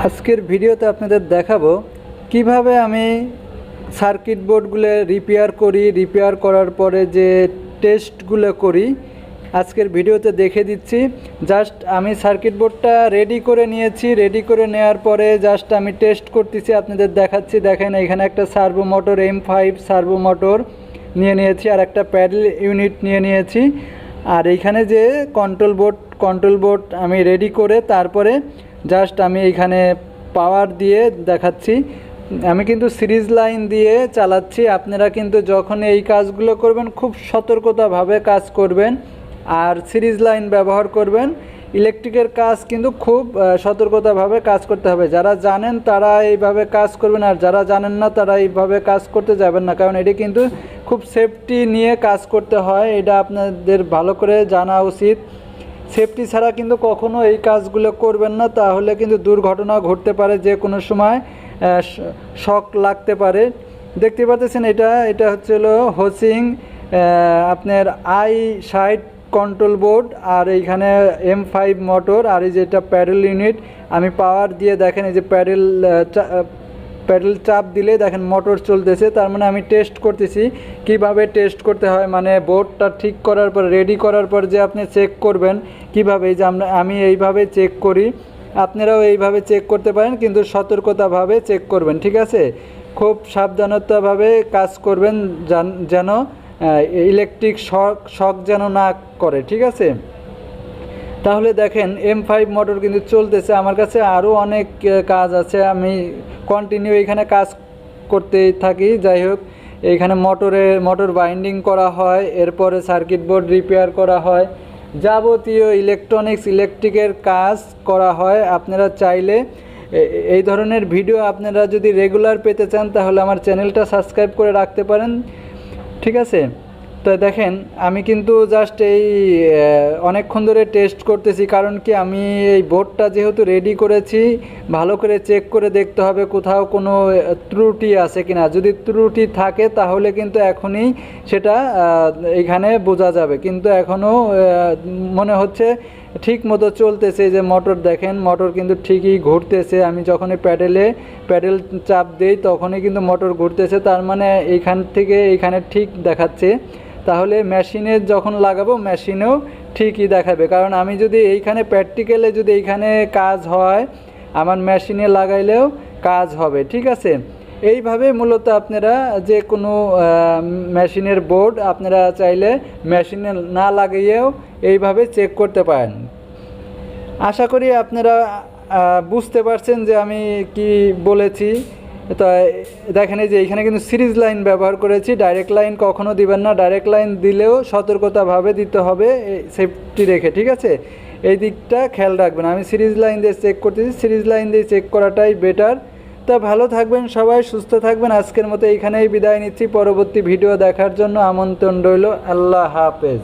আজকের ভিডিওতে আপনাদের দেখাবো কিভাবে আমি সার্কিট বোর্ডগুলো রিপেয়ার করার পরে যে টেস্টগুলো করি আজকের ভিডিওতে দেখে দিচ্ছি। জাস্ট আমি সার্কিট বোর্ডটা রেডি করে নিয়েছি, রেডি করে নেওয়ার পরে জাস্ট আমি টেস্ট করতেছি, আপনাদের দেখাচ্ছি। দেখেন এখানে একটা servo motor M5 servo motor নিয়ে নিয়েছি আর একটা প্যাডেল ইউনিট নিয়ে নিয়েছি। আর এইখানে যে কন্ট্রোল বোর্ড আমি রেডি করে তারপরে জাস্ট আমি এইখানে পাওয়ার দিয়ে দেখাচ্ছি। আমি কিন্তু সিরিজ লাইন দিয়ে চালাচ্ছি। আপনারা কিন্তু যখন এই কাজগুলো করবেন খুব সতর্কতাভাবে কাজ করবেন আর সিরিজ লাইন ব্যবহার করবেন। ইলেকট্রিকের কাজ কিন্তু খুব সতর্কতাভাবে কাজ করতে হবে। যারা জানেন তারা এইভাবে কাজ করবেন আর যারা জানেন না তারা এইভাবে কাজ করতে যাবেন না, কারণ এটি কিন্তু খুব সেফটি নিয়ে কাজ করতে হয়, এটা আপনাদের ভালো করে জানা উচিত। সেফটি ছাড়া কিন্তু কখনো এই কাজগুলো করবেন না, তাহলে কিন্তু দুর্ঘটনা ঘটতে পারে, যে কোনো সময় শক লাগতে পারে। দেখতে পাচ্ছেন এটা হচ্ছিল হোসিং আপনার i60 কন্ট্রোল বোর্ড আর এইখানে M5 মোটর আর এই যেটা প্যাডেল ইউনিট। আমি পাওয়ার দিয়ে দেখেন এই যে প্যাডেল চাপ দিলে দেখেন মোটর চলতেছে, তার মানে আমি টেস্ট করতেছি। কিভাবে টেস্ট করতে হয় মানে বোর্ডটা ঠিক করার পর রেডি করার পর যে আপনি চেক করবেন কিভাবে, এই যে আমি এইভাবে চেক করি, আপনারাও এইভাবে চেক করতে পারেন, কিন্তু সতর্কতাভাবে চেক করবেন, ঠিক আছে? খুব সাবধানতাভাবে কাজ করবেন যেন ইলেকট্রিক শক যেন না করে, ঠিক আছে? তাহলে দেখেন M5 মোটর কিন্তু চলতেছে। আমার কাছে আরও অনেক কাজ আছে, আমি কন্টিনিউ এখানে কাজ করতেই থাকি। যাই হোক, এইখানে মোটর বাইন্ডিং করা হয়, এরপরে সার্কিট বোর্ড রিপেয়ার করা হয়, যাবতীয় ইলেকট্রিকের কাজ করা হয়। আপনারা চাইলে এই ধরনের ভিডিও আপনারা যদি রেগুলার পেতে চান তাহলে আমার চ্যানেলটা সাবস্ক্রাইব করে রাখতে পারেন, ঠিক আছে? তো দেখেন আমি কিন্তু জাস্ট এই অনেকক্ষণ ধরে টেস্ট করতেছি, কারণ কি আমি এই বোর্ডটা যেহেতু রেডি করেছি ভালো করে চেক করে দেখতে হবে কোথাও কোনো ত্রুটি আছে কিনা। যদি ত্রুটি থাকে তাহলে কিন্তু এখনই সেটা এখানে বোঝা যাবে, কিন্তু এখনও মনে হচ্ছে ঠিক মতো চলতেছে। যে মোটর দেখেন, মোটর কিন্তু ঠিকই ঘুরতেছে। আমি যখনই প্যাডেল চাপ দেই তখনই কিন্তু মোটর ঘুরতেছে, তার মানে এইখান থেকে এইখানে ঠিক দেখাচ্ছে। তাহলে মেশিনে যখন লাগাবো মেশিনেও ঠিকই দেখাবে, কারণ আমি যদি এইখানে প্র্যাকটিক্যালে যদি এইখানে কাজ হয় আমার মেশিনে লাগাইলেও কাজ হবে, ঠিক আছে? এইভাবে মূলত আপনারা যে কোনো মেশিনের বোর্ড আপনারা চাইলে মেশিনে না লাগিয়েও এইভাবে চেক করতে পারেন। আশা করি আপনারা বুঝতে পারছেন যে আমি কি বলেছি। তো দেখেন এই যে এইখানে কিন্তু সিরিজ লাইন ব্যবহার করেছি, ডাইরেক্ট লাইন কখনো দিবেন না। ডাইরেক্ট লাইন দিলেও সতর্কতাভাবে দিতে হবে, সেফটি রেখে, ঠিক আছে? এই দিকটা খেয়াল রাখবেন। আমি সিরিজ লাইন দিয়ে চেক করতেছি, সিরিজ লাইন দিয়ে চেক করাটাই বেটার। তা ভালো থাকবেন সবাই, সুস্থ থাকবেন। আজকের মতো এইখানেই বিদায় নিচ্ছি। পরবর্তী ভিডিও দেখার জন্য আমন্ত্রণ রইল। আল্লাহ হাফেজ।